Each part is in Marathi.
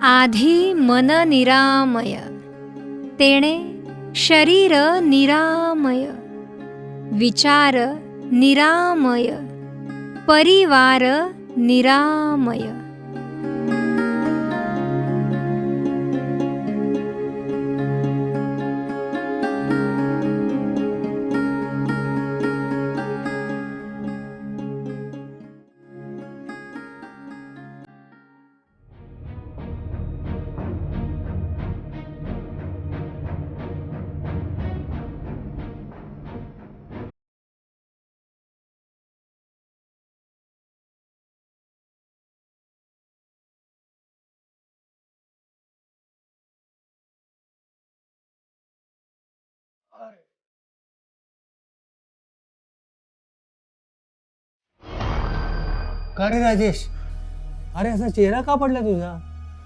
आधी मन निरामय, तेणे शरीर निरामय, विचार निरामय, परिवार निरामय. का रे राजेश, अरे असा चेहरा का पडला तुझा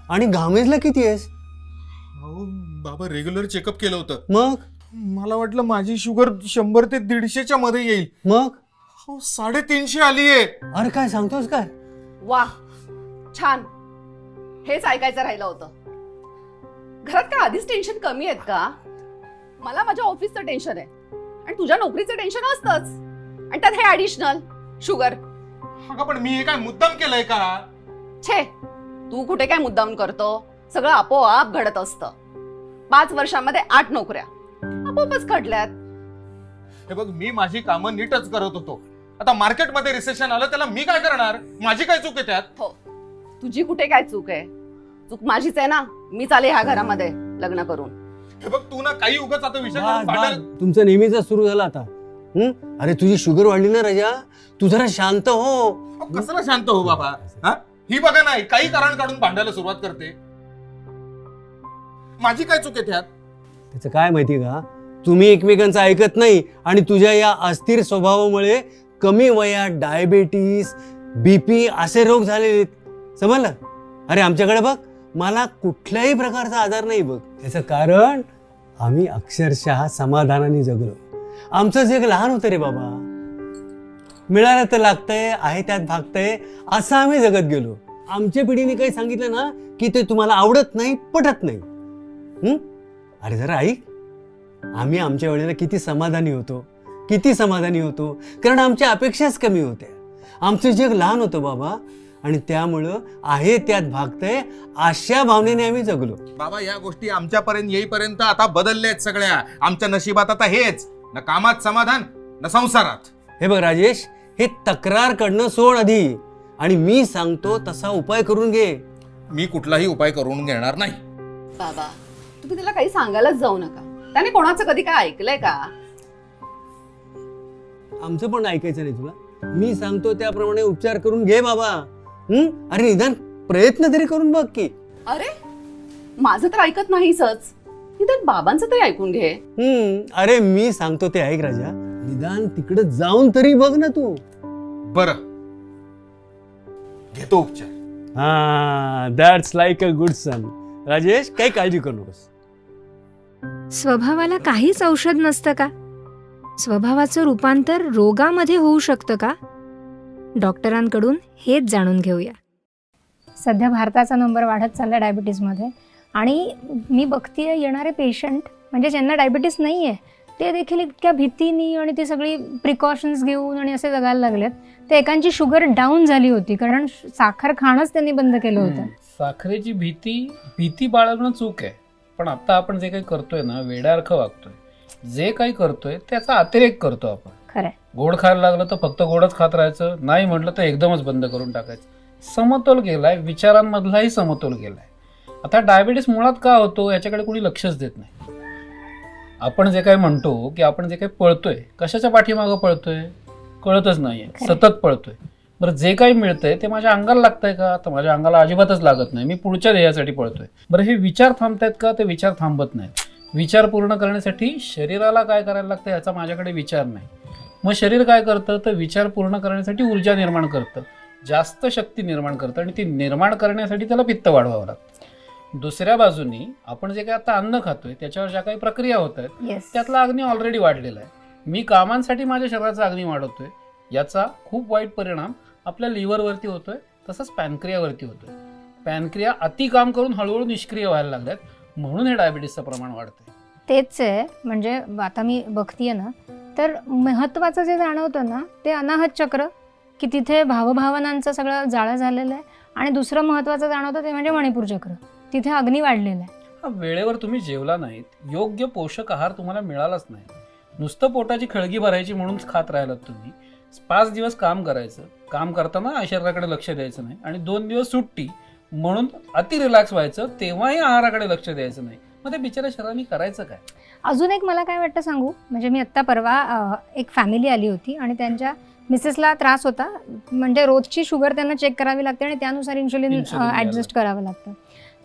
आणि घामेजला किती आहेस? अहो बाबा रेग्युलर चेकअप केलं होतं. मग मला वाटलं माझी शुगर 100 ते 150च्या मध्ये येईल. मग 350 आलीये. अरे काय सांगतोस काय? वा, छान. हेच ऐकायचं राहिलं होतं. घरात काय आधीच टेन्शन कमी आहेत का? मला माझ्या ऑफिसचं टेन्शन आहे आणि तुझ्या नोकरीचं टेन्शन असतंच, आणि त्यात हे ऍडिशनल शुगर. अगं पण मी हे काय मुद्दाम केलंय का? छे, तू कुठे काय मुद्दाम करतो? सगळं आपोआप घडत असतं. 5 वर्षांमध्ये 8 नोकऱ्या आपोआपच घडल्यात. हे बघ, मी माझी कामं नीटच करत होतो. आता मार्केटमध्ये रिसेशन आलं, त्याला मी काय करणार? माझी काय चूक आहे त्यात? हो, तुझी कुठे काय चूक आहे? चूक माझीच आहे ना. मी चाले ह्या घरामध्ये लग्न करून. हे बघ, तू ना काही उगाच आता विषय बस, भांडायला- बस. तुमचं नेहमीच सुरू झालं आता. अरे तुझी शुगर वाढली ना राजा, तू जरा शांत हो. अहो, कशाला शांत हो बाबा? हा? ही बघा नाही, काही कारण काढून भांडायला सुरुवात करते. माझी काय चूक आहे त्यात? त्याचं काय माहिती का, तुम्ही एकमेकांचं ऐकत नाही आणि तुझ्या या अस्थिर स्वभावामुळे कमी वयात डायबेटीस, बीपी असे रोग झालेले आहेत. समजलं? अरे आमच्याकडे बघ, मला कुठल्याही प्रकारचा आजार नाही बघ. त्याचं कारण आम्ही अक्षरशः समाधानाने जगलो. आमचं जग लहान होतं रे बाबा. मिळालं तर लागतंय, आहे त्यात भागतंय, असं आम्ही जगत गेलो. आमच्या पिढीने काही सांगितलं ना की ते तुम्हाला आवडत नाही, पटत नाही. अरे जरा ऐक, आम्ही आमच्या वेळेला किती समाधानी होतो, किती समाधानी होतो, कारण आमच्या अपेक्षाच कमी होत्या. आमचं जग लहान होतं बाबा, आणि त्यामुळं आहे त्यात भागतंय अशा भावनेने आम्ही जगलो. बाबा, या गोष्टी आमच्यापर्यंत येईपर्यंत आता बदलल्या आहेत सगळ्या. आमच्या नशिबात आता हेच, ना कामात समाधान ना संसारात. हे बघ राजेश, हे तक्रार करणं सोड आधी, आणि मी सांगतो तसा उपाय करून घे. मी कुठलाही उपाय करून घेणार नाही. बाबा, तुम्ही तिला काही सांगायलाच जाऊ नका. त्याने कोणाचं कधी काय ऐकलंय का? आमचं पण ऐकायचं नाही तुला. मी सांगतो त्याप्रमाणे उपचार करून घे बाबा. अरे निदान प्रयत्न तरी करून बघ की. अरे, माझं तर ऐकत नाहीच. निदान बाबांचं तरी ऐकून घे. अरे मी सांगतो ते ऐक राजा, निदान तिकडे जाऊन तरी बघ ना तू. बरं, घेतो उपचार. हा, that's like a good son. Rajesh, काही काळजी करू नकोस. स्वभावाला काहीच औषध नसतं का? स्वभावाचं रूपांतर रोगामध्ये होऊ शकतं का? डॉक्टरांकडून हेच जाणून घेऊया. सध्या भारताचा नंबर वाढत चालला डायबिटीजमध्ये, आणि मी बघतीये येणारे पेशंट म्हणजे ज्यांना डायबिटीस नाही आहे ते देखील इतक्या भीतीने आणि ती सगळी प्रिकॉशन्स घेऊन आणि असे जगायला लागलेत. ते एकांची शुगर डाऊन झाली होती कारण साखर खाणंच त्यांनी बंद केलं होतं. साखरेची भीती बाळगणं चूक आहे, पण आता आपण जे काही करतोय ना, वेड्यासारखं वागतोय. जे काही करतोय त्याचा अतिरेक करतो आपण. खरंय. गोड खायला लागलं तर फक्त गोडच खात राहायचं, नाही म्हटलं तर एकदमच बंद करून टाकायचं. समतोल गेलाय, विचारांमधलाही समतोल गेलाय. आता डायबिटीस मुळात का होतो याच्याकडे कोणी लक्षच देत नाही. आपण जे काही म्हणतो की आपण जे काही पळतोय, कशाच्या पाठीमागं पळतोय कळतच नाहीये, सतत पळतोय. बरं, जे काही मिळतंय ते माझ्या अंगाला लागतंय का? तर माझ्या अंगाला अजिबातच लागत नाही. मी पुढच्या ध्येयासाठी पळतोय. बरं, हे विचार थांबतायत का? ते विचार थांबत नाहीत. विचार पूर्ण करण्यासाठी शरीराला काय करायला लागतं याचा माझ्याकडे विचार नाही. मग शरीर काय करतं? तर विचार पूर्ण करण्यासाठी ऊर्जा निर्माण करतं, जास्त शक्ती निर्माण करतं, आणि ती निर्माण करण्यासाठी त्याला पित्त वाढवावं लागतं. दुसऱ्या बाजूनी आपण जे काही आता अन्न खातोय त्याच्यावर ज्या काही प्रक्रिया होत आहेत त्यातला अग्नी ऑलरेडी वाढलेला आहे. मी कामांसाठी माझ्या शरीराचा अग्नी वाढवतोय, याचा खूप वाईट परिणाम आपल्या लिव्हरवरती होतोय, तसंच पॅनक्रियावरती होतोय. पॅनक्रिया अति काम करून हळूहळू निष्क्रिय व्हायला लागल्यात, म्हणून हे डायबिटीसचं प्रमाण वाढतंय. तेच आहे, म्हणजे आता मी बघतीये ना, तर महत्वाचं जे जाणवतं ना ते अनाहत चक्र, की तिथे भावभावनांचं सगळं जाळं झालेलं आहे. आणि दुसरं महत्वाचं जाणवतं ते म्हणजे मणिपूर चक्र, तिथे अग्नी वाढलेला आहे. वेळेवर तुम्ही जेवला नाहीत, योग्य पोषक आहार तुम्हाला मिळालाच नाही, नुसतं पोटाची खळगी भरायची म्हणून खात राहिलात तुम्ही. 5 दिवस काम करायचं, काम करताना शरीराकडे लक्ष द्यायचं नाही, आणि 2 दिवस सुट्टी म्हणून अति रिलॅक्स व्हायचं, तेव्हाही आहाराकडे लक्ष द्यायचं नाही. मग ते बिचाऱ्या शरीराने करायचं काय? अजून एक मला काय वाटतं सांगू, म्हणजे मी आत्ता परवा एक फॅमिली आली होती आणि त्यांच्या मिसेसला त्रास होता, म्हणजे रोजची शुगर त्यांना चेक करावी लागते आणि त्यानुसार इन्शुलिन ॲडजस्ट करावं लागतं.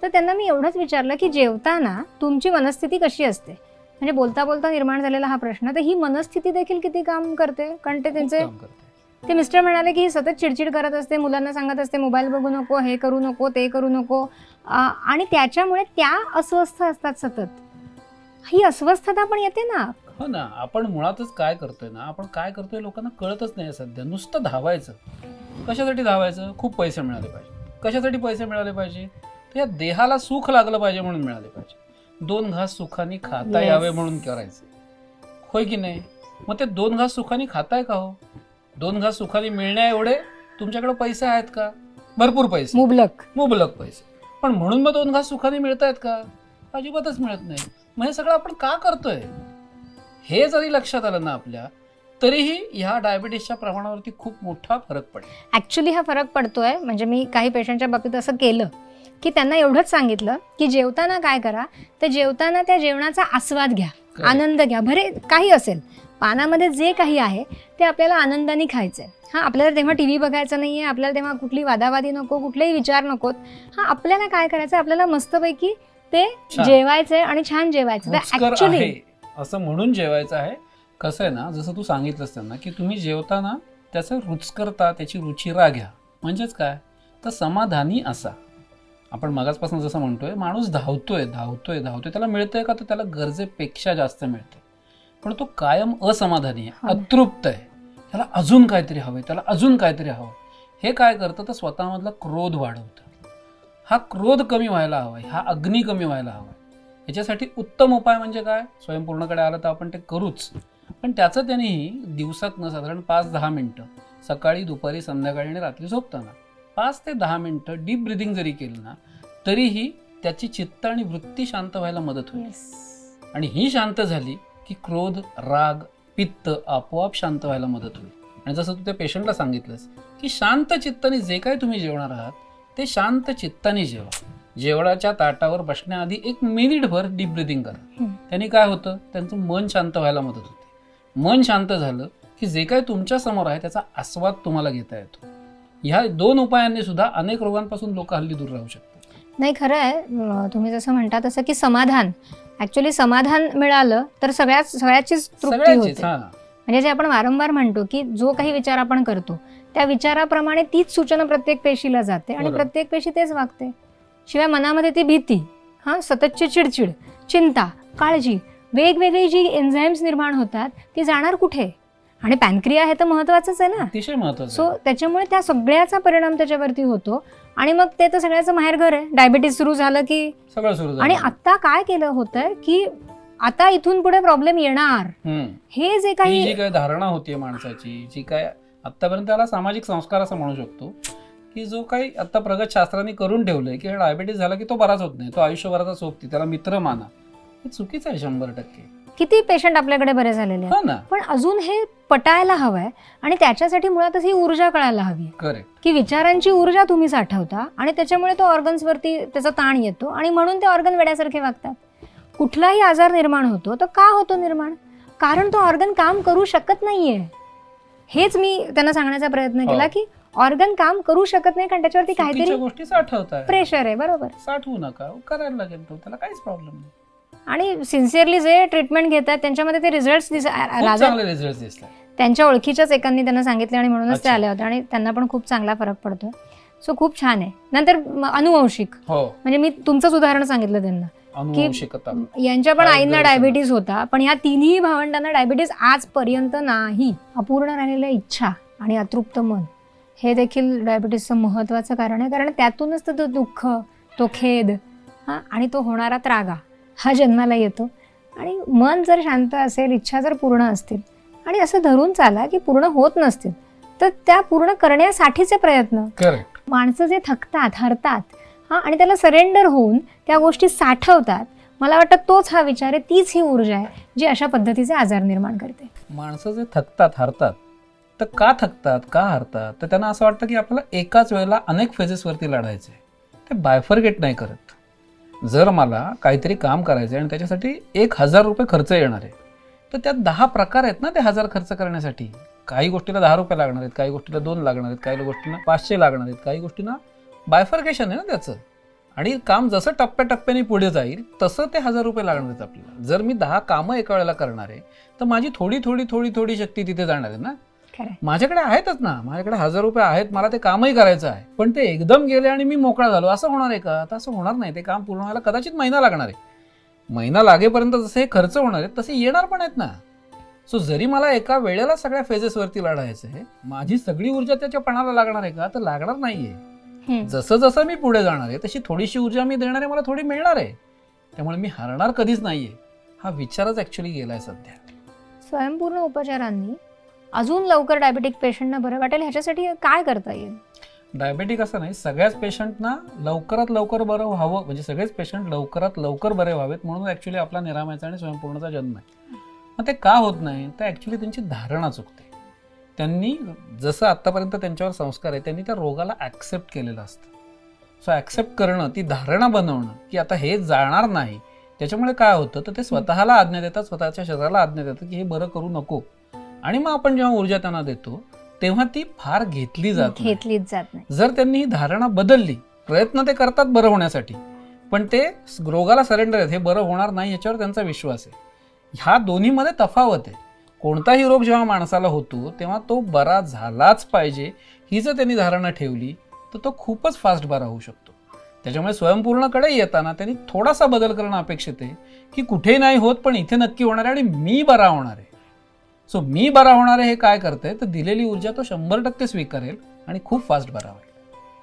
तर त्यांना मी एवढंच विचारलं की जेवताना तुमची मनस्थिती कशी असते, म्हणजे बोलता बोलता निर्माण झालेला हा प्रश्न, तर ही मनस्थिती देखील किती काम करते. कारण ते त्यांचे काम करते. ते मिस्टर म्हणाले की ही सतत चिडचिड करत असते, मुलांना सांगत असते मोबाईल बघू नको, हे करू नको, ते करू नको, आणि त्याच्यामुळे त्या अस्वस्थ असतात सतत. ही अस्वस्थता पण येते ना. हो ना, आपण मुळातच काय करतोय ना, आपण काय करतोय लोकांना कळतच नाही सध्या. नुसतं धावायचं. कशासाठी धावायचं? खूप पैसे मिळाले पाहिजे. कशासाठी पैसे मिळाले पाहिजे? तर या देहाला सुख लागलं पाहिजे म्हणून मिळाले पाहिजे. 2 घास सुखाने खाता Yes. यावे म्हणून करायचे, होय की नाही? मग ते 2 घास सुखाने खाताय का हो? 2 घास सुखाने मिळण्या एवढे तुमच्याकडे पैसे आहेत का? भरपूर पैसे, मुबलक पैसे. पण म्हणून मग 2 घास सुखाने मिळतायत का? अजिबातच मिळत नाही. मग हे सगळं आपण का करतोय हे जरी लक्षात आलं ना आपल्या, तरीही ह्या डायबिटीसच्या प्रमाणावरती खूप मोठा फरक पडेल. ऍक्च्युली हा फरक पडतोय. म्हणजे मी काही पेशंटच्या बाबतीत असं केलं की त्यांना एवढंच सांगितलं की जेवताना काय करा, तर जेवताना त्या जेवणाचा आस्वाद घ्या, आनंद घ्या. भरे काही असेल पानामध्ये जे काही आहे ते आपल्याला आनंदाने खायचंय. हा, आपल्याला तेव्हा टीव्ही बघायचं नाहीये, आपल्याला तेव्हा कुठली वादावादी नको, कुठलेही विचार नकोत. हा, आपल्याला काय करायचं, आपल्याला मस्तपैकी ते जेवायचंय आणि छान जेवायचं. रुचकर ऍक्च्युली आहे असं म्हणून जेवायचं आहे. कसं आहे ना, जसं तू सांगितलंस त्यांना की तुम्ही जेवताना त्याचं रुचकरता, त्याची रुचिरा घ्या. म्हणजेच काय, तर समाधानी असा. आपण मगाचपासून जसं म्हणतोय, माणूस धावतोय, त्याला मिळतंय का, तर त्याला गरजेपेक्षा जास्त मिळतंय, पण तो कायम असमाधानी आहे, अतृप्त आहे. त्याला अजून काहीतरी हवंय, त्याला अजून काहीतरी हवं. हे काय करतं, तर स्वतःमधला क्रोध वाढवतं. हा क्रोध कमी व्हायला हवाय, हा अग्नी कमी व्हायला हवाय. याच्यासाठी उत्तम उपाय म्हणजे काय, स्वयंपूर्णकडे आलं तर आपण ते करूच, पण त्याचं त्यांनी दिवसातनं साधारण 5-10 मिनिटं, सकाळी, दुपारी, संध्याकाळी आणि रात्री झोपताना 5 ते 10 मिनिटं डीप ब्रिदिंग जरी केलं ना, तरीही त्याची चित्त आणि वृत्ती शांत व्हायला मदत होईल. आणि ही शांत झाली की क्रोध, राग, पित्त आपोआप शांत व्हायला मदत होईल. आणि जसं तू त्या पेशंटला सांगितलंस की शांत चित्ताने जे काही तुम्ही जेवणार आहात ते शांत चित्ताने जेवा. जेवणाच्या ताटावर बसण्याआधी 1 मिनिटभर डीप ब्रिदिंग करा. त्यांनी काय होतं, त्यांचं मन शांत व्हायला मदत होते. मन शांत झालं की जे काही तुमच्या समोर आहे त्याचा आस्वाद तुम्हाला घेता येतो. ह्या 2 उपायांनी सुद्धा अनेक रोगांपासून लोक हल्ली दूर राहू शकतात. नाही, खरं आहे. तुम्ही जसं म्हणता तसं की समाधान, ऍक्च्युली समाधान मिळालं तर सगळ्याचीच तृप्ती होते. म्हणजे जे आपण वारंवार म्हणतो की जो काही विचार आपण करतो त्या विचाराप्रमाणे तीच सूचना प्रत्येक पेशीला जाते आणि प्रत्येक पेशी तेच वागते. शिवाय मनामध्ये ती भीती, सततची चिडचिड, चिंता, काळजी, वेगवेगळी जी एन्झाईम्स निर्माण होतात ती जाणार कुठे. आणि पॅनक्रिया हे तर महत्वाचंच आहे ना, अतिशय महत्वाचं. सो त्याच्यामुळे त्या सगळ्याचा परिणाम त्याच्यावरती होतो. आणि मग ते तर सगळ्याचं माहेरघर आहे. डायबिटीस सुरू झालं की सगळं सुरू. आणि आता काय केलं होतंय की आता इथून पुढे प्रॉब्लेम येणार, हे जे काही धारणा होतीये माणसाची, जी काय आतापर्यंत त्याला सामाजिक संस्कार असं म्हणू शकतो, की जो काही आता प्रगत शास्त्राने करून ठेवलंय की डायबिटीस झाला की तो बराच होत नाही, तो आयुष्यभराचा सोबती, त्याला मित्र माना, हे चुकीचं आहे 100%. किती पेशंट आपल्याकडे बरे झालेले आहेत, पण अजून हे पटायला हवंय. आणि त्याच्यासाठी मुळातच ही ऊर्जा कळायला हवी. करेक्ट. की विचारांची ऊर्जा तुम्ही साठवता आणि त्याच्यामुळे तो ऑर्गन्सवरती त्याचा ताण येतो आणि म्हणून ते ऑर्गन वेड्यासारखे वागतात. कुठलाही आजार निर्माण होतो तर का होतो निर्माण, कारण तो ऑर्गन काम करू शकत नाहीये. हेच मी त्यांना सांगण्याचा प्रयत्न केला की ऑर्गन काम करू शकत नाही कारण त्याच्यावरती काहीतरी गोष्टी साठवतात, प्रेशर आहे. बरोबर, साठवू नका, करायला लागेल तो, त्याला काहीच प्रॉब्लेम नाही. आणि सिन्सिअरली जे ट्रीटमेंट घेतात त्यांच्यामध्ये ते रिझल्ट दिसतात. त्यांच्या ओळखीच्याच एकांनी त्यांना सांगितले आणि म्हणूनच ते आले होते आणि त्यांना पण खूप चांगला फरक पडतोय. सो खूप छान आहे. नंतर अनुवंशिक, म्हणजे मी तुमचंच उदाहरण सांगितलं त्यांना की यांच्या पण आईंना डायबिटीस होता, पण या 3ही भावंडांना डायबिटीस आजपर्यंत नाही. अपूर्ण राहिलेल्या इच्छा आणि अतृप्त मन हे देखील डायबिटीसचं महत्त्वाचं कारण आहे, कारण त्यातूनच तर तो दुःख, तो खेद आणि तो होणारा त्रागा हा जन्माला येतो. आणि मन जर शांत असेल, इच्छा जर पूर्ण असतील आणि असं धरून चाला की पूर्ण होत नसतील, तर त्या पूर्ण करण्यासाठीचे प्रयत्न. करेक्ट. माणसं जे थकतात, हरतात आणि त्याला सरेंडर होऊन त्या गोष्टी साठवतात, मला वाटतं तोच हा विचार आहे, तीच ही ऊर्जा आहे जी अशा पद्धतीचे आजार निर्माण करते. माणसं जे थकतात, हरतात, तर का थकतात, का हरतात, तर त्यांना असं वाटतं की आपल्याला एकाच वेळेला अनेक फेजेसवरती लढायचं आहे. ते बायफर्गेट नाही करत. जर मला काहीतरी काम करायचं आहे आणि त्याच्यासाठी 1,000 रुपये खर्च येणार आहे, तर त्यात 10 प्रकार आहेत ना ते 1,000 खर्च करण्यासाठी. काही गोष्टीला 10 रुपये लागणार आहेत, काही गोष्टीला 2 लागणार आहेत, काही गोष्टींना 500 लागणार आहेत, काही गोष्टींना बायफर्गेशन आहे ना त्याचं. आणि काम जसं टप्प्याटप्प्याने पुढे जाईल तसं ते 1,000 रुपये लागणार आहेत आपल्याला. जर मी 10 कामं एका वेळेला करणार आहे तर माझी थोडी थोडी थोडी थोडी शक्ती तिथे जाणार आहे ना. माझ्याकडे आहेतच ना, माझ्याकडे 1,000 रुपये आहेत, मला ते कामही करायचं आहे, पण ते एकदम गेले आणि मी मोकळा झालो असं होणार आहे का? तर असं होणार नाही. ते काम पूर्ण व्हायला कदाचित महिना लागणार आहे. महिना लागेपर्यंत जसे हे खर्च होणार आहेत तसे येणार पण आहेत ना. सो जरी मला एका वेळेला सगळ्या फेजेसवरती लढायचं आहे, माझी सगळी ऊर्जा त्याच्या पणाला लागणार आहे का? तर लागणार नाहीये. जसं जसं मी पुढे जाणार आहे तशी थोडीशी ऊर्जा मी देणार आहे, मला थोडी मिळणार आहे. त्यामुळे मी हरणार कधीच नाहीये, हा विचारच ऍक्च्युली गेलाय सध्या. स्वयंपूर्ण उपचारांनी अजून लवकर डायबेटिक पेशंटना बरं वाटेल ह्याच्यासाठी काय करता येईल? डायबेटिक असं नाही, सगळ्याच पेशंटना लवकरात लवकर बरं व्हावं, म्हणजे सगळेच पेशंट लवकरात लवकर बरे व्हावेत म्हणून ऍक्च्युली आपला निरामयचा आणि स्वयंपूर्णचा जन्म आहे. मग ते का होत नाही? तर ऍक्च्युली त्यांची धारणा चुकते. त्यांनी जसं आतापर्यंत त्यांच्यावर संस्कार आहे त्यांनी त्या रोगाला ऍक्सेप्ट केलेलं असतं. सो ऍक्सेप्ट करणं, ती धारणा बनवणं की आता हे जाणार नाही, त्याच्यामुळे काय होतं तर ते स्वतःला आज्ञा देतात, स्वतःच्या शरीराला आज्ञा देतात की हे बरं करू नको. आणि मग आपण जेव्हा ऊर्जा त्यांना देतो तेव्हा ती फार घेतलीच जात नाही. जर त्यांनी ही धारणा बदलली, प्रयत्न ते करतात बरं होण्यासाठी, पण ते रोगाला सरेंडर आहेत, हे बरं होणार नाही याच्यावर त्यांचा विश्वास आहे. ह्या दोन्हीमध्ये तफावत आहे. कोणताही रोग जेव्हा माणसाला होतो तेव्हा तो बरा झालाच पाहिजे ही जर त्यांनी धारणा ठेवली तर तो खूपच फास्ट बरा होऊ शकतो. त्याच्यामुळे स्वयंपूर्णकडे येताना त्यांनी थोडासा बदल करणं अपेक्षित आहे की कुठेही नाही होत पण इथे नक्की होणार आहे आणि मी बरा होणार आहे. सो मी बरा होणार आहे हे काय करतंय तर दिलेली ऊर्जा तो 100% स्वीकारेल आणि खूप फास्ट बरा होईल.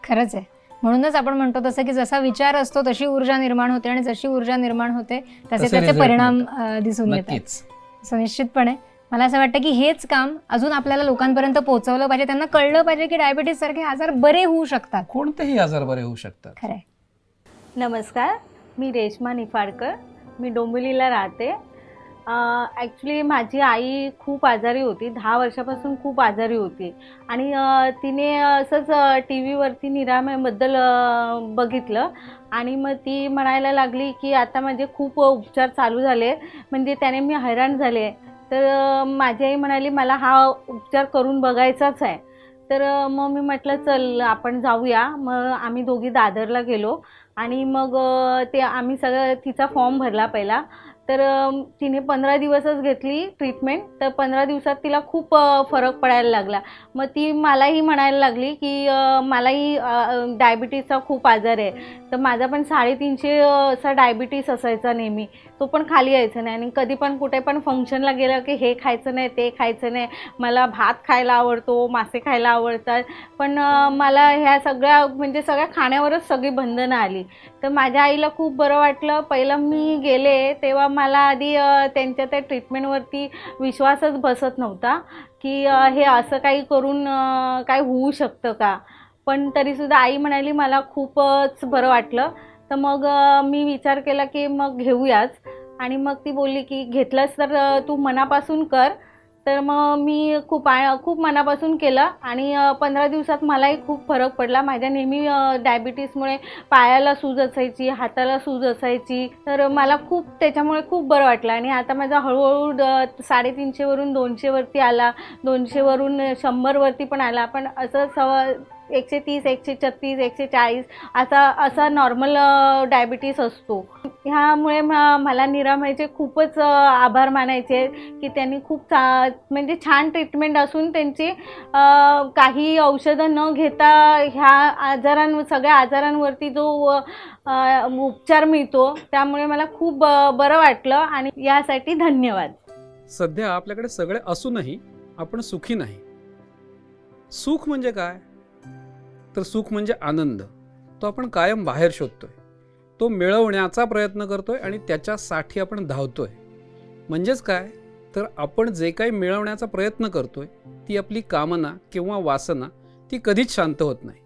खरंच आहे. म्हणूनच आपण म्हणतो तसं की जसा विचार असतो तशी ऊर्जा निर्माण होते आणि जशी ऊर्जा निर्माण होते तसे त्याचे परिणाम दिसून येतात. सो निश्चितपणे मला असं वाटतं की हेच काम अजून आपल्याला लोकांपर्यंत पोहोचवलं पाहिजे. त्यांना कळलं पाहिजे की डायबिटीस सारखे आजार बरे होऊ शकतात, कोणतेही आजार बरे होऊ शकतात. खरंय. नमस्कार, मी रेश्मा निफाडकर, मी डोंबिवलीला राहते. ॲक्च्युली माझी आई खूप आजारी होती, 10 वर्षापासून खूप आजारी होती आणि तिने असंच टी व्हीवरती निरामयबद्दल बघितलं आणि मग ती म्हणायला लागली की आता माझे खूप उपचार चालू झाले, म्हणजे त्याने मी हैराण झाले. तर माझी आई म्हणाली मला हा उपचार करून बघायचाच आहे. तर मग मी म्हटलं चल आपण जाऊया. मग आम्ही दोघी दादरला गेलो आणि मग ते आम्ही सगळं तिचा फॉर्म भरला पहिला. तर तिने 15 दिवसच घेतली ट्रीटमेंट. तर 15 दिवसात तिला खूप फरक पडायला लागला. मग ती मलाही म्हणायला लागली की मलाही डायबिटीसचा खूप आजार आहे. तर माझा पण 350 असा डायबिटीस असायचा नेहमी, तो पण खाली यायचा नाही. आणि कधी पण कुठे पण फंक्शनला गेलं की हे खायचं नाही ते खायचं नाही. मला भात खायला आवडतो, मासे खायला आवडतात, पण मला ह्या सगळ्या म्हणजे सगळ्या खाण्यावरच सगळी बंधनं आली. तर माझ्या आईला खूप बरं वाटलं. पहिलं मी गेले तेव्हा मला आधी त्यांच्या त्या ट्रीटमेंटवरती विश्वासच बसत नव्हता की हे असं काही करून काय होऊ शकतं का. पण तरीसुद्धा आई म्हणाली मला खूपच बरं वाटलं. तर मग मी विचार केला की मग घेऊयाच. आणि मग ती बोलली की घेतलंस तर तू मनापासून कर. तर मग मी खूप मनापासून केलं आणि 15 दिवसात मलाही खूप फरक पडला. माझ्या नेहमी डायबिटीसमुळे पायाला सूज असायची, हाताला सूज असायची. तर मला खूप त्याच्यामुळे खूप बरं वाटलं. आणि आता माझा हळूहळू 350 वरून 200 वरती आला, 200 वरून 100 वरती पण आला. पण असं 130, 136, 140 असा नॉर्मल डायबिटीस असतो. ह्यामुळे मला निरामयचे खूपच आभार मानायचे की त्यांनी खूप म्हणजे छान ट्रीटमेंट असून त्यांची काही औषधं न घेता ह्या सगळ्या आजारांवरती जो उपचार मिळतो त्यामुळे मला खूप बरं वाटलं आणि यासाठी धन्यवाद. सध्या आपल्याकडे सगळे असूनही आपण सुखी नाही. सुख म्हणजे काय तर सुख म्हणजे आनंद. तो आपण कायम बाहेर शोधतोय, तो मिळवण्याचा प्रयत्न करतोय आणि त्याच्यासाठी आपण धावतोय. म्हणजेच काय, तर आपण जे काही मिळवण्याचा प्रयत्न करतोय ती आपली कामना किंवा वासना ती कधीच शांत होत नाही.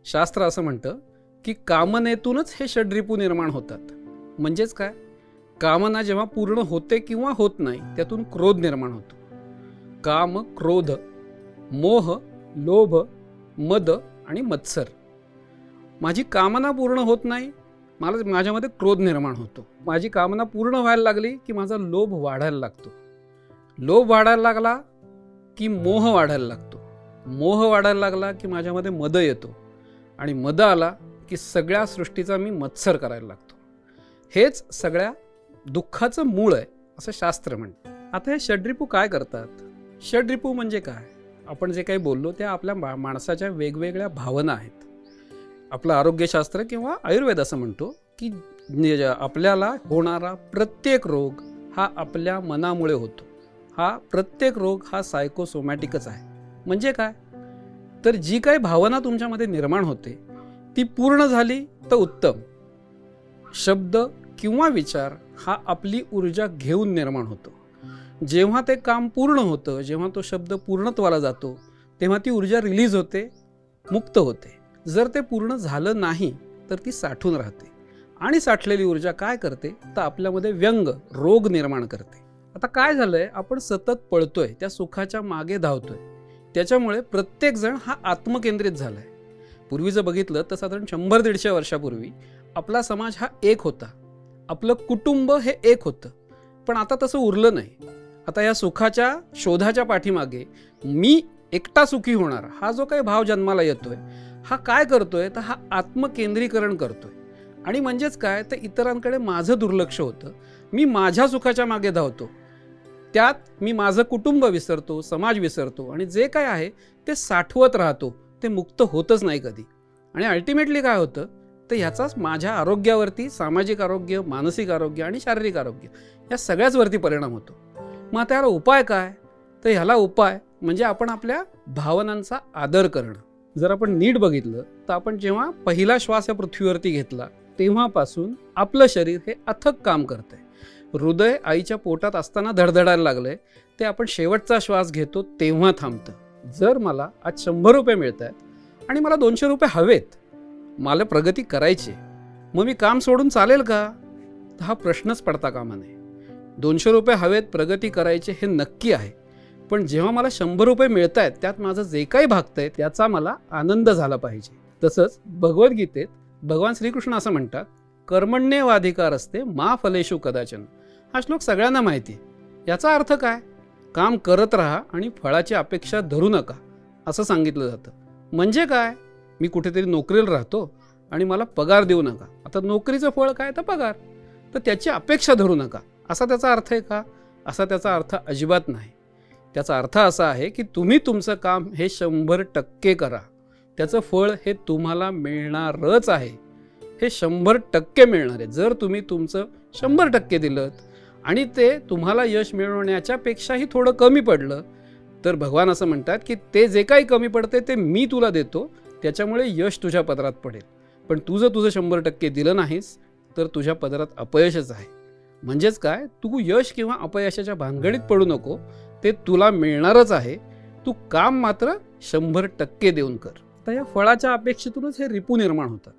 शास्त्र असं म्हणतं की कामनेतूनच हे षड्रिपू निर्माण होतात. म्हणजेच काय, कामना जेव्हा पूर्ण होते किंवा होत नाही त्यातून क्रोध निर्माण होतो. काम, क्रोध, मोह, लोभ, मद आणि मत्सर. माझी कामना पूर्ण होत नाही, माझ्यामध्ये क्रोध निर्माण होतो. माझी कामना पूर्ण व्हायला लागली की माझा लोभ वाढायला लागतो. लोभ वाढायला लागला की मोह वाढायला लागतो. मोह वाढायला लागला की माझ्यामध्ये मद येतो आणि मद आला की सगळ्या सृष्टीचा मी मत्सर करायला लागतो. हेच सगळ्या दुःखाचं मूळ आहे असं शास्त्र म्हणतं. आता हे षड्रिपू काय करतात? षड्रिपू म्हणजे काय? आपण जे काही बोललो त्या आपल्या माणसाच्या वेगवेगळ्या भावना आहेत. आपलं आरोग्यशास्त्र किंवा आयुर्वेद असं म्हणतो की आपल्याला होणारा प्रत्येक रोग हा आपल्या मनामुळे होतो. प्रत्येक रोग हा सायकोसोमॅटिकच आहे. म्हणजे काय, तर जी काही भावना तुमच्यामध्ये निर्माण होते ती पूर्ण झाली तर उत्तम. शब्द किंवा विचार हा आपली ऊर्जा घेऊन निर्माण होतो. जेव्हा ते काम पूर्ण होतं, जेव्हा तो शब्द पूर्णत्वाला जातो तेव्हा ती ऊर्जा रिलीज होते, मुक्त होते. जर ते पूर्ण झालं नाही तर ती साठून राहते आणि साठलेली ऊर्जा काय करते तर आपल्यामध्ये व्यंग, रोग निर्माण करते. आता काय झालंय, आपण सतत पळतोय, त्या सुखाच्या मागे धावतोय. त्याच्यामुळे प्रत्येकजण हा आत्मकेंद्रित झालाय. पूर्वीचं बघितलं तर साधारण 100-150 वर्षापूर्वी आपला समाज हा एक होता, आपलं कुटुंब हे एक होतं. पण आता तसं उरलं नाही. आता या सुखाच्या शोधाच्या पाठीमागे मी एकटा सुखी होणार हा जो काही भाव जन्माला येतोय हा काय करतोय तर हा आत्मकेंद्रीकरण करतोय. आणि म्हणजेच काय, तर इतरांकडे माझं दुर्लक्ष होतं, मी माझ्या सुखाच्या मागे धावतो. त्यात मी माझं कुटुंब विसरतो, समाज विसरतो आणि जे काय आहे ते साठवत राहतो, ते मुक्त होतच नाही कधी. आणि अल्टिमेटली काय होतं तर ह्याचाच माझ्या आरोग्यावरती, सामाजिक आरोग्य, मानसिक आरोग्य आणि शारीरिक आरोग्य या सगळ्याचवरती परिणाम होतो. मग आता याला उपाय काय, तर ह्याला उपाय म्हणजे आपण आपल्या भावनांचा आदर करणं. जर आपण नीट बघितलं तर आपण जेव्हा पहिला श्वास या पृथ्वीवरती घेतला तेव्हापासून आपलं शरीर हे अथक काम करतंय. हृदय आईच्या पोटात असताना धडधडायला लागलंय, ते आपण शेवटचा श्वास घेतो तेव्हा थांबतं. जर मला आज 100 रुपये मिळत आहेत आणि मला 200 रुपये हवेत, मला प्रगती करायची, मग मी काम सोडून चालेल का? तर हा प्रश्नच पडता कामा नये. 200 रुपये हवेत, प्रगती करायचे हे नक्की आहे. पण जेव्हा मला 100 रुपये मिळत आहेत त्यात माझं जे काही भागतंय त्याचा मला आनंद झाला पाहिजे. तसंच भगवद्गीतेत भगवान श्रीकृष्ण असं म्हणतात, कर्मण्येवाधिकार असते मा फलेषु कदाचन. हा श्लोक सगळ्यांना माहिती आहे. याचा अर्थ काय, काम करत राहा आणि फळाची अपेक्षा धरू नका असं सांगितलं जातं. म्हणजे काय, मी कुठेतरी नोकरीला राहतो आणि मला पगार देऊ नका. आता नोकरीचं फळ काय तर पगार, तर त्याची अपेक्षा धरू नका असा त्याचा अर्थ आहे का? असा त्याचा अर्थ अजिबात नाही. त्याचा अर्थ असा आहे की तुम्ही तुमचं काम हे 100% करा, त्याचं फळ हे तुम्हाला मिळणारच आहे. हे 100% मिळणार आहे. जर तुम्ही तुमचं 100% दिलं आणि ते तुम्हाला यश मिळवण्याच्या पेक्षाही थोडं कमी पडलं तर भगवान असं म्हणतात की ते जे काही कमी पडते ते मी तुला देतो, त्याच्यामुळे यश तुझ्या पदरात पडेल. पण तू जर तुझं 100% दिलं नाहीस तर तुझ्या पदरात अपयशच आहे. म्हणजेच काय, तू यश किंवा अपयशाच्या भानगडीत पडू नको, ते तुला मिळणारच आहे. तू काम मात्र 100% देऊन कर. तर या फळाच्या अपेक्षेतूनच हे रिपू निर्माण होतात.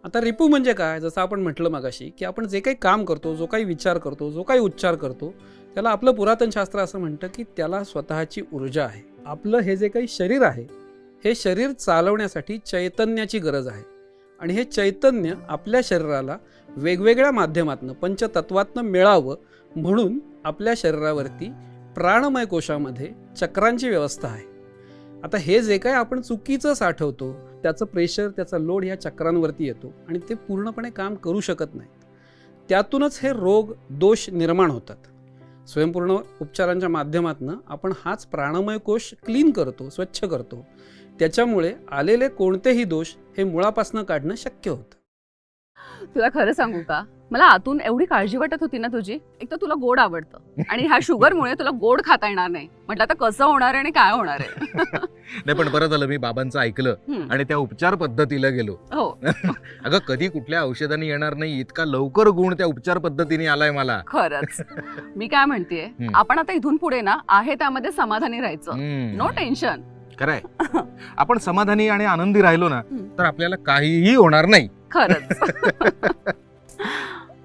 आता रिपू म्हणजे काय, जसं आपण म्हटलं मगाशी की आपण जे काही काम करतो, जो काही विचार करतो, जो काही उच्चार करतो, त्याला आपलं पुरातन शास्त्र असं म्हणतं की त्याला स्वतःची ऊर्जा आहे. आपलं हे जे काही शरीर आहे हे शरीर चालवण्यासाठी चैतन्याची गरज आहे. आणि हे चैतन्य आपल्या शरीराला वेगवेगळ्या माध्यमातून, पंचतत्वातनं मिळावं म्हणून आपल्या शरीरावरती प्राणमय कोशामध्ये चक्रांची व्यवस्था आहे. आता हे जे काही आपण चुकीचं साठवतो त्याचं प्रेशर, त्याचा लोड ह्या चक्रांवरती येतो आणि ते पूर्णपणे काम करू शकत नाहीत. त्यातूनच हे रोग, दोष निर्माण होतात. स्वयंपूर्ण उपचारांच्या माध्यमातून आपण हाच प्राणमय कोश क्लीन करतो, स्वच्छ करतो. त्याच्यामुळे आलेले कोणतेही दोष हे मुळापासून काढणं शक्य होतं. तुला खरं सांगू का, मला आतून एवढी काळजी वाटत होती ना तुझी. एक तर तुला गोड आवडतं आणि ह्या शुगरमुळे तुला गोड खाता येणार नाही. म्हटलं आता कसं होणार आहे आणि काय होणार आहे. नाही पण बरं झालं मी बाबांचं ऐकलं आणि त्या उपचार पद्धतीला गेलो. हो अगं कधी कुठल्या औषधाने येणार नाही इतका लवकर गुण त्या उपचार पद्धतीने आलाय मला. खरंच. मी काय म्हणतेय, आपण आता इथून पुढे ना आहे त्यामध्ये समाधानी राहायचं. No tension. खरंय. आपण समाधानी आणि आनंदी राहिलो ना तर आपल्याला काहीही होणार नाही. खरंच.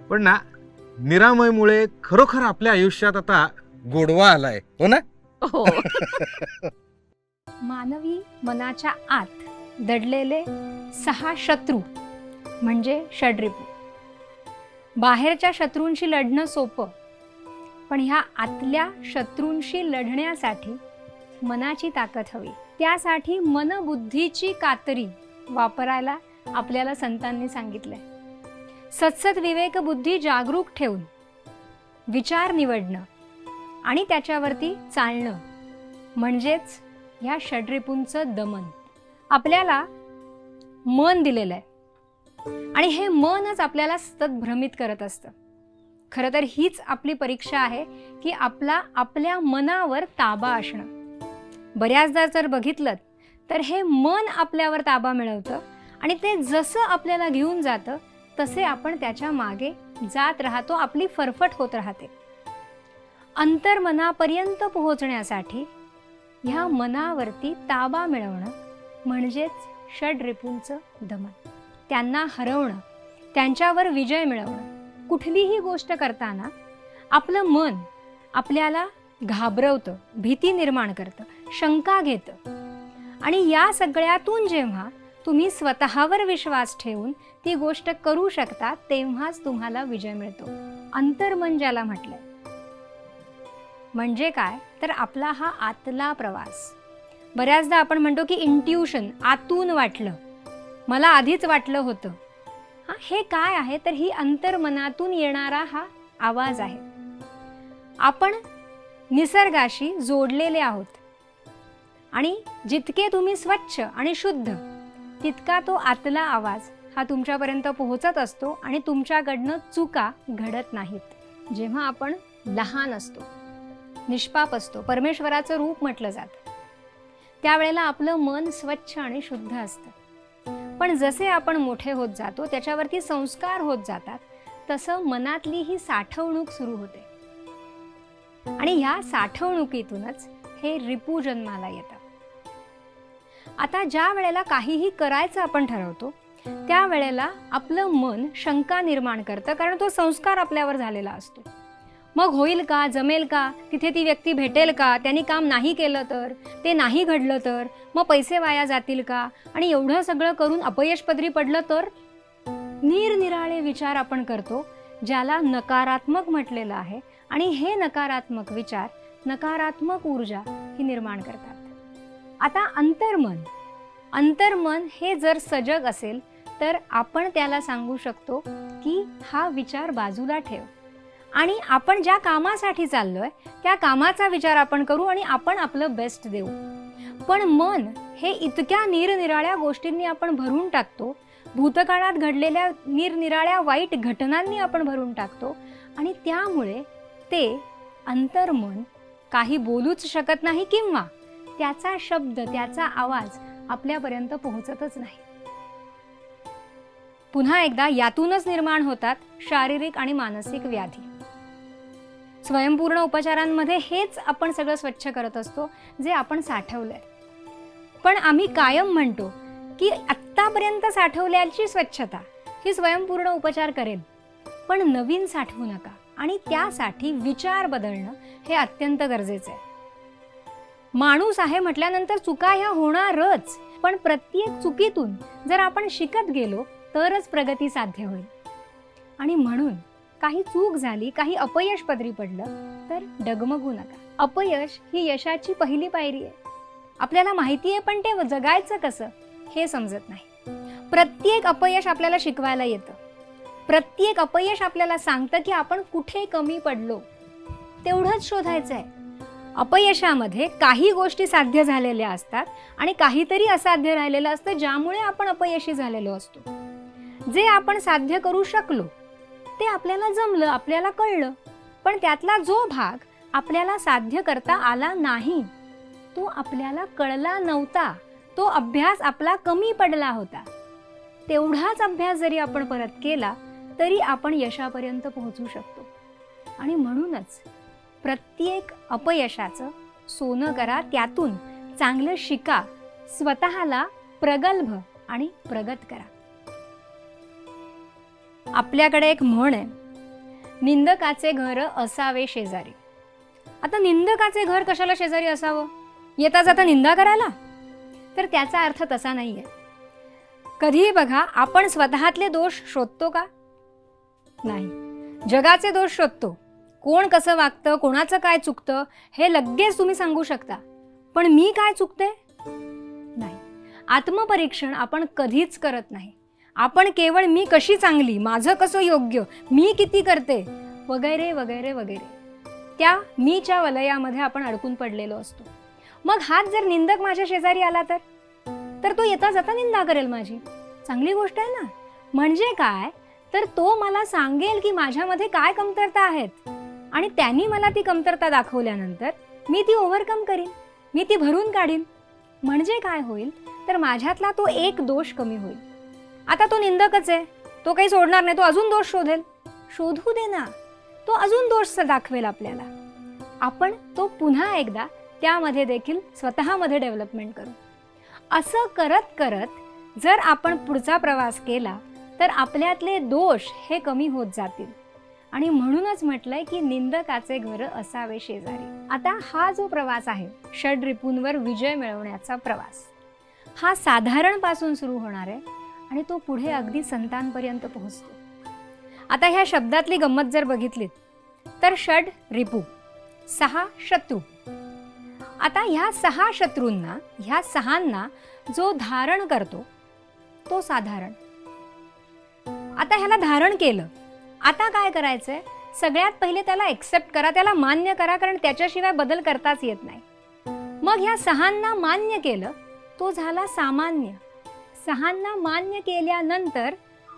पण ना निरामयमुळे खरोखर आपल्या आयुष्यात आता गोडवा आलाय. हो ना. हो. मानवी मनाच्या आत दडलेले 6 शत्रू म्हणजे षड्रिपू. बाहेरच्या शत्रूंशी लढणं सोपं, पण ह्या आतल्या शत्रूंशी लढण्यासाठी मनाची ताकद हवी. त्यासाठी मनबुद्धीची कातरी वापरायला आपल्याला संतांनी सांगितलंय. सत्सत विवेक बुद्धी जागरूक ठेवून विचार निवडणं आणि त्याच्यावरती चालणं म्हणजेच ह्या षड्रिपूंचं दमन. आपल्याला मन दिलेलं आहे आणि हे मनच आपल्याला सतत भ्रमित करत असतं. खरं तर हीच आपली परीक्षा आहे की आपल्या मनावर ताबा असणं. बऱ्याचदा जर बघितलं तर हे मन आपल्यावर ताबा मिळवतं आणि ते जसं आपल्याला घेऊन जातं तसे आपण त्याच्या मागे जात राहतो. आपली फरफट होत राहते. अंतर्मनापर्यंत पोहोचण्यासाठी ह्या मनावरती ताबा मिळवणं म्हणजेच षड्रिपूंचं दमन. त्यांना हरवणं, त्यांच्यावर विजय मिळवणं. कुठलीही गोष्ट करताना आपलं मन आपल्याला घाबरवतं, भीती निर्माण करतं, शंका घेतं आणि या सगळ्यातून जेव्हा तुम्ही स्वतःवर विश्वास ठेवून ती गोष्ट करू शकता तेव्हाच तुम्हाला विजय मिळतो. अंतर्मन ज्याला म्हटलंय म्हणजे काय तर आपला हा आतला प्रवास. बऱ्याचदा आपण म्हणतो की इंट्युशन, आतून वाटलं, मला आधीच वाटलं होतं. हे काय आहे तर ही अंतर्मनातून येणारा हा आवाज आहे. आपण निसर्गाशी जोडलेले आहोत आणि जितके तुम्ही स्वच्छ आणि शुद्ध तितका तो आतला आवाज हा तुमच्यापर्यंत पोहोचत असतो आणि तुमच्याकडनं चुका घडत नाहीत. जेव्हा आपण लहान असतो, निष्पाप असतो, परमेश्वराचं रूप म्हटलं जातं, त्यावेळेला आपलं मन स्वच्छ आणि शुद्ध असतं. पण जसे आपण मोठे होत जातो, त्याच्यावरती संस्कार होत जातात, तसं मनातली ही साठवणूक सुरू होते आणि ह्या साठवणुकीतूनच हे रिपू जन्माला येतात. आता ज्या वेळेला काहीही करायचं आपण ठरवतो त्यावेळेला आपलं मन शंका निर्माण करतं, कारण तो संस्कार आपल्यावर झालेला असतो. मग होईल का, जमेल का, तिथे ती व्यक्ती भेटेल का, त्यांनी काम नाही केलं तर, ते नाही घडलं तर, मग पैसे वाया जातील का, आणि एवढं सगळं करून अपयश पदरी पडलं तर. निरनिराळे विचार आपण करतो ज्याला नकारात्मक म्हटलेलं आहे आणि हे नकारात्मक विचार नकारात्मक ऊर्जा ही निर्माण करतात. आता अंतर्मन हे जर सजग असेल तर आपण त्याला सांगू शकतो की हा विचार बाजूला ठेव आणि आपण ज्या कामासाठी चाललोय त्या कामाचा विचार आपण करू आणि आपण आपलं बेस्ट देऊ. पण मन हे इतक्या निरनिराळ्या गोष्टींनी आपण भरून टाकतो, भूतकाळात घडलेल्या निरनिराळ्या वाईट घटनांनी आपण भरून टाकतो आणि त्यामुळे ते अंतर्मन काही बोलूच शकत नाही किंवा त्याचा शब्द, त्याचा आवाज आपल्यापर्यंत पोहोचतच नाही. पुन्हा एकदा यातूनच निर्माण होतात शारीरिक आणि मानसिक व्याधी. स्वयंपूर्ण उपचारांमध्ये हेच आपण सगळं स्वच्छ करत असतो जे आपण साठवलंय. पण आम्ही कायम म्हणतो की आत्तापर्यंत साठवल्याची स्वच्छता ही स्वयंपूर्ण उपचार करेल, पण नवीन साठवू नका आणि त्यासाठी विचार बदलणं हे अत्यंत गरजेचं आहे. माणूस आहे म्हटल्यानंतर चुका ह्या होणारच, पण प्रत्येक चुकीतून जर आपण शिकत गेलो तरच प्रगती साध्य होईल. आणि म्हणून काही चूक झाली, काही अपयश पदरी पडलं तर डगमगू नका. अपयश ही यशाची पहिली पायरी आहे. आपल्याला माहिती आहे पण ते जगायचं कसं हे समजत नाही. प्रत्येक अपयश आपल्याला शिकवायला येतं. प्रत्येक अपयश आपल्याला सांगतं की आपण कुठे कमी पडलो, तेवढंच शोधायचं आहे. अपयशामध्ये काही गोष्टी साध्य झालेल्या असतात आणि काहीतरी असाध्य राहिलेलं असतं ज्यामुळे आपण अपयशी झालेलो असतो. जे आपण साध्य करू शकलो ते आपल्याला जमलं, आपल्याला कळलं, पण त्यातला जो भाग आपल्याला साध्य करता आला नाही तो आपल्याला कळला नव्हता, तो अभ्यास आपला कमी पडला होता. तेवढाच अभ्यास जरी आपण परत केला तरी आपण यशापर्यंत पोहोचू शकतो. आणि म्हणूनच प्रत्येक अपयशाचं सोनं करा, त्यातून चांगलं शिका, स्वतःला प्रगल्भ आणि प्रगत करा. आपल्याकडे एक म्हण आहे, निंदकाचे घर असावे शेजारी. आता निंदकाचे घर कशाला शेजारी असावं? येता जाता निंदा करायला? तर त्याचा अर्थ तसा नाहीये. कधीही बघा, आपण स्वतःतले दोष शोधतो का? नाही, जगाचे दोष शोधतो. कोण कसं वागतं, कोणाचं काय चुकतं हे लगेच तुम्ही सांगू शकता, पण मी काय चुकते? नाही. आत्मपरीक्षण आपण कधीच करत नाही. आपण केवळ मी कशी चांगली, माझं कसं योग्य, मी किती करते, वगैरे वगैरे वगैरे, त्या मीच्या वलयामध्ये आपण अडकून पडलेलो असतो. मग हाच जर निंदक माझ्या शेजारी आला तर तो येता जाता निंदा करेल माझी. चांगली गोष्ट आहे ना. म्हणजे काय, तर तो मला सांगेल की माझ्यामध्ये काय कमतरता आहेत, आणि त्यांनी मला ती कमतरता दाखवल्यानंतर मी ती ओव्हरकम करीन, मी ती भरून काढीन. म्हणजे काय होईल, तर माझ्यातला तो एक दोष कमी होईल. आता तो निंदकच आहे, तो काही सोडणार नाही, तो अजून दोष शोधेल. शोधू दे ना, तो अजून दोष दाखवेल आपल्याला. आपण तो पुन्हा एकदा त्यामध्ये देखील स्वतःमध्ये डेव्हलपमेंट करू. असं करत करत जर आपण पुढचा प्रवास केला तर आपल्यातले दोष हे कमी होत जातील. आणि म्हणूनच म्हटलंय की निंदकाचे घर असावे शेजारी. आता हा जो प्रवास आहे, षड्रिपूंवर विजय मिळवण्याचा प्रवास, हा साधारणपासून सुरू होणार आहे आणि तो पुढे अगदी संतांपर्यंत पोहोचतो. आता ह्या शब्दातली गंमत जर बघितलीत तर षड रिपू, 6 शत्रू. आता ह्या 6 शत्रूंना, ह्या 6 जो धारण करतो तो साधारण. आता ह्याला धारण केलं, आता काय करायचंय, सगळ्यात पहिले त्याला एक्सेप्ट करा, त्याला मान्य करा, कारण त्याच्याशिवाय बदल करताच येत नाही. मग ह्या 6 मान्य केलं, तो झाला सामान्य. 6 मान्य केल्यानंतर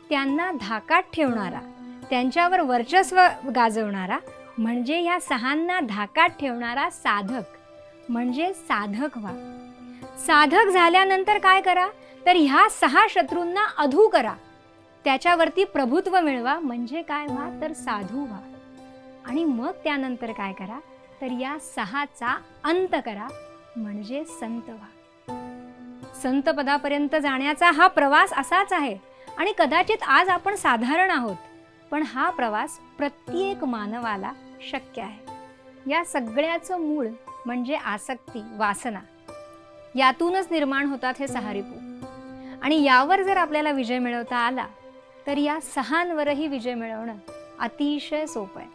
त्यांना धाकात ठेवणारा, त्यांच्यावर वर्चस्व गाजवणारा म्हणजे ह्या 6 धाकात ठेवणारा साधक, म्हणजे साधक व्हा. साधक झाल्यानंतर काय करा, तर ह्या 6 शत्रूंना अधू करा, त्याच्यावरती प्रभुत्व मिळवा, म्हणजे काय व्हा, तर साधू व्हा. आणि मग त्यानंतर काय करा, तर या 6चा अंत करा, म्हणजे संत व्हा. संत पदापर्यंत जाण्याचा हा प्रवास असाच आहे. आणि कदाचित आज आपण साधारण आहोत, पण हा प्रवास प्रत्येक मानवाला शक्य आहे. या सगळ्याचं मूळ म्हणजे आसक्ती, वासना. यातूनच निर्माण होतात हे 6 रिपू. आणि यावर जर आपल्याला विजय मिळवता आला तर या 6वरही विजय मिळवणं अतिशय सोपं आहे.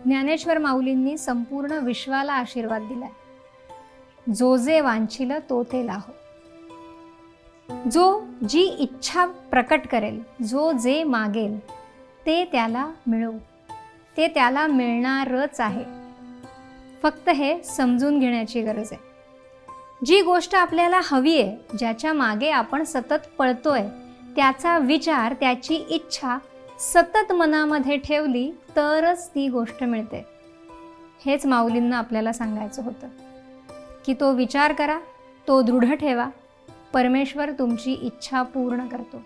ज्ञानेश्वर माऊलींनी संपूर्ण विश्वाला आशीर्वाद दिलाय, जो जे वांछिल तो ते लाहो. जो जी इच्छा प्रकट करेल, जो जे मागेल ते त्याला मिळो, ते त्याला मिळणारच आहे. फक्त हे समजून घेण्याची गरज आहे. जी गोष्ट आपल्याला हवी आहे, ज्याच्या मागे आपण सतत पळतोय, त्याचा विचार, त्याची इच्छा सतत मनामध्ये ठेवली तरच ती गोष्ट मिळते. हेच माऊलींना आपल्याला सांगायचं होतं की तो विचार करा, तो दृढ ठेवा, परमेश्वर तुमची इच्छा पूर्ण करतो.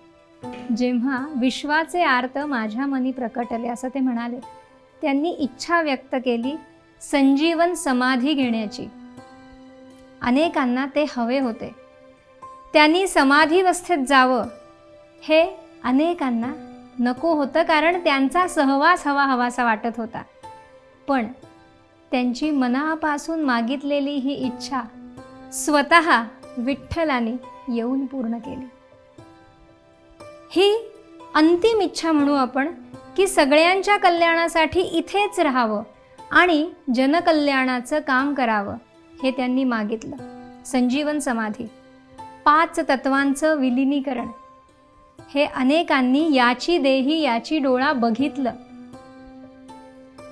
जेव्हा विश्वाचे आर्त माझ्या मनी प्रकटले असं ते म्हणाले, त्यांनी इच्छा व्यक्त केली संजीवन समाधी घेण्याची. अनेकांना ते हवे होते, त्यांनी समाधीवस्थेत जावं हे अनेकांना नको होतं, कारण त्यांचा सहवास हवासा वाटत होता. पण त्यांची मनापासून मागितलेली ही इच्छा स्वतः विठ्ठलाने येऊन पूर्ण केली. ही अंतिम इच्छा म्हणू आपण की सगळ्यांच्या कल्याणासाठी इथेच राहावं आणि जनकल्याणाचं काम करावं हे त्यांनी मागितलं. संजीवन समाधी, 5 तत्वांचं विलिनीकरण हे अनेकांनी याची देही याची डोळा बघितलं.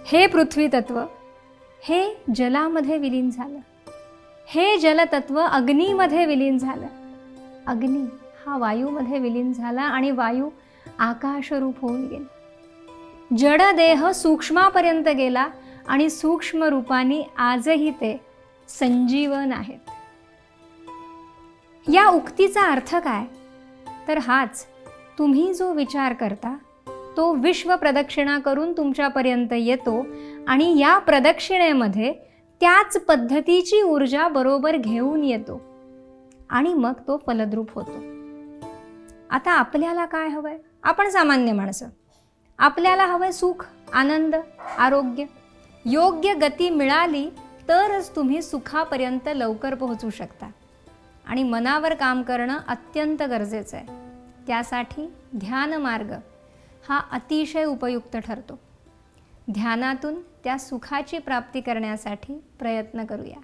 हे पृथ्वी तत्व हे जलामध्ये विलीन झालं, हे जलतत्व अग्नीमध्ये विलीन झालं, अग्नी हा वायूमध्ये विलीन झाला आणि वायू आकाशरूप होऊन गेले. जड देह सूक्ष्मापर्यंत गेला आणि सूक्ष्म रूपाने आजही ते संजीवन आहेत. या उक्तीचा अर्थ काय? तर हाच, तुम्ही जो विचार करता तो विश्व प्रदक्षिणा करून तुमच्यापर्यंत येतो आणि या प्रदक्षिणेमध्ये त्याच पद्धतीची ऊर्जा बरोबर घेऊन येतो आणि मग तो फलद्रूप होतो. आता आपल्याला काय हवंय? आपण सामान्य माणसं, आपल्याला हवंय सुख, आनंद, आरोग्य. योग्य गती मिळाली तरच तुम्ही सुखापर्यंत लवकर पोहोचू शकता. आणि मनावर काम करणं अत्यंत गरजेचं आहे. त्यासाठी ध्यान मार्ग हा अतिशय उपयुक्त ठरतो. ध्यानातून त्या सुखाची प्राप्ती करण्यासाठी प्रयत्न करूया.